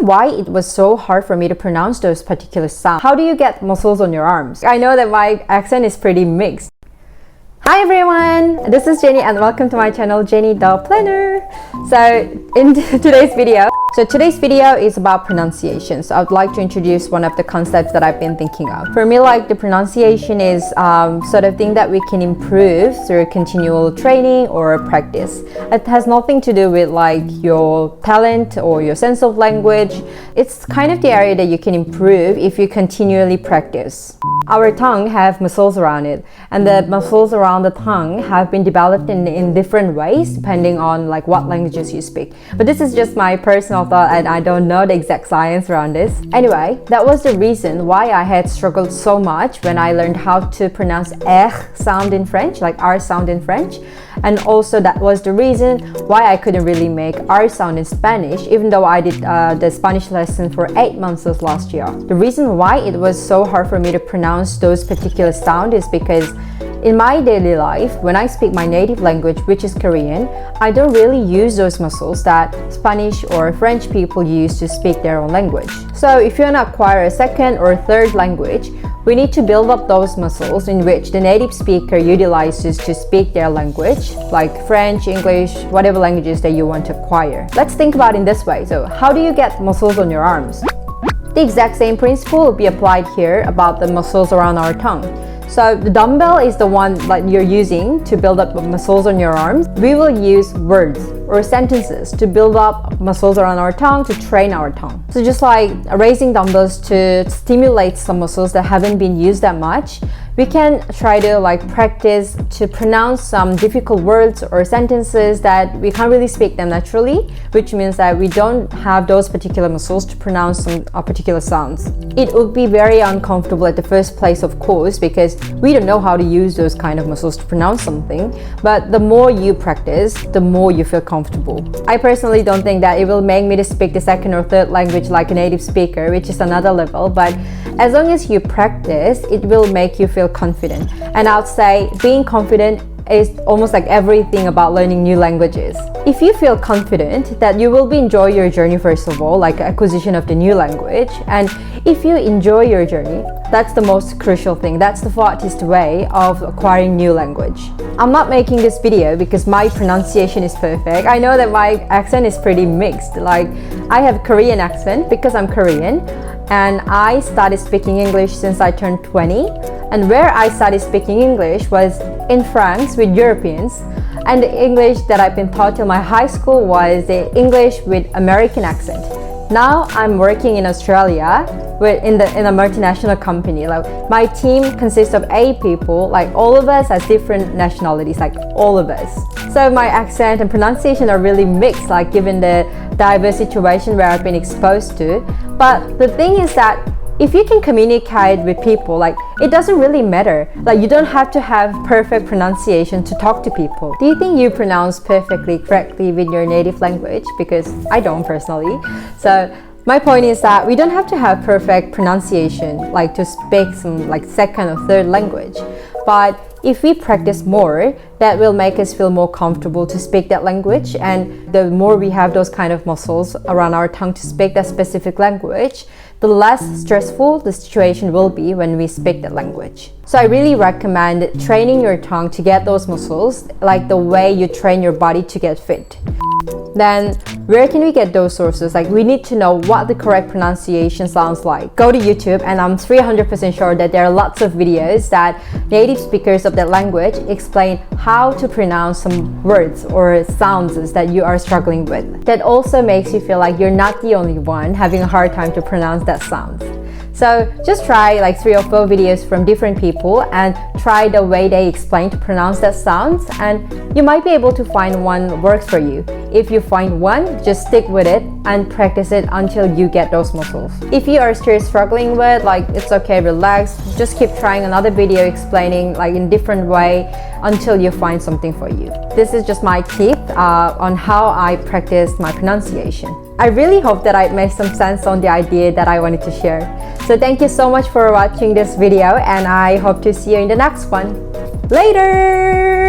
Why it was so hard for me to pronounce those particular sounds. How do you get muscles on your arms? I know that my accent is pretty mixed. Hi everyone, this is Jenny and welcome to my channel, Jenny the Planner. Today's video is about pronunciation. So I would like to introduce one of the concepts that I've been thinking of. For me, like the pronunciation is sort of thing that we can improve through continual training or practice. It has nothing to do with like your talent or your sense of language. It's kind of the area that you can improve if you continually practice. Our tongue have muscles around it, and the muscles around the tongue have been developed in different ways depending on like what languages you speak. But this is just my personal thought and I don't know the exact science around this. Anyway, that was the reason why I had struggled so much when I learned how to pronounce R sound in French, like R sound in French. And also that was the reason why I couldn't really make R sound in Spanish, even though I did the Spanish lesson for 8 months last year. The reason why it was so hard for me to pronounce those particular sounds is because in my daily life, when I speak my native language, which is Korean, I don't really use those muscles that Spanish or French people use to speak their own language. So if you want to acquire a second or third language, we need to build up those muscles in which the native speaker utilizes to speak their language, like French, English, whatever languages that you want to acquire. Let's think about it in this way. So how do you get muscles on your arms? The exact same principle will be applied here about the muscles around our tongue. So the dumbbell is the one that you're using to build up muscles on your arms. We will use words or sentences to build up muscles around our tongue, to train our tongue. So just like raising dumbbells to stimulate some muscles that haven't been used that much, we can try to like practice to pronounce some difficult words or sentences that we can't really speak them naturally, which means that we don't have those particular muscles to pronounce some particular sounds. It would be very uncomfortable at the first place, of course, because we don't know how to use those kind of muscles to pronounce something, but the more you practice, the more you feel comfortable. I personally don't think that it will make me to speak the second or third language like a native speaker, which is another level, but as long as you practice, it will make you feel confident. And I'd say being confident is almost like everything about learning new languages. If you feel confident that you will be enjoy your journey, first of all, like acquisition of the new language, and if you enjoy your journey, that's the most crucial thing. That's the fastest way of acquiring new language. I'm not making this video because my pronunciation is perfect. I know that my accent is pretty mixed. Like I have Korean accent because I'm Korean, and I started speaking English since I turned 20. And where I started speaking English was in France with Europeans, and the English that I've been taught till my high school was the English with American accent. Now I'm working in Australia in a multinational company. Like my team consists of 8 people, like all of us has different nationalities, like all of us. So my accent and pronunciation are really mixed, like given the diverse situation where I've been exposed to. But the thing is that if you can communicate with people, like it doesn't really matter. Like you don't have to have perfect pronunciation to talk to people. Do you think you pronounce perfectly correctly with your native language? Because I don't personally. So my point is that we don't have to have perfect pronunciation like to speak some like second or third language. But if we practice more, that will make us feel more comfortable to speak that language, and the more we have those kind of muscles around our tongue to speak that specific language, the less stressful the situation will be when we speak that language. So I really recommend training your tongue to get those muscles like the way you train your body to get fit. Then where can we get those sources? Like we need to know what the correct pronunciation sounds like. Go to YouTube, and I'm 300% sure that there are lots of videos that native speakers of that language explain how to pronounce some words or sounds that you are struggling with. That also makes you feel like you're not the only one having a hard time to pronounce that sound. So just try like 3 or 4 videos from different people and try the way they explain to pronounce that sound, and you might be able to find one works for you. If you find one, just stick with it and practice it until you get those muscles. If you are still struggling with, like it's okay, relax, just keep trying another video explaining like in different way until you find something for you. This is just my tip on how I practice my pronunciation. I really hope that I made some sense on the idea that I wanted to share. So thank you so much for watching this video, and I hope to see you in the next one. Later!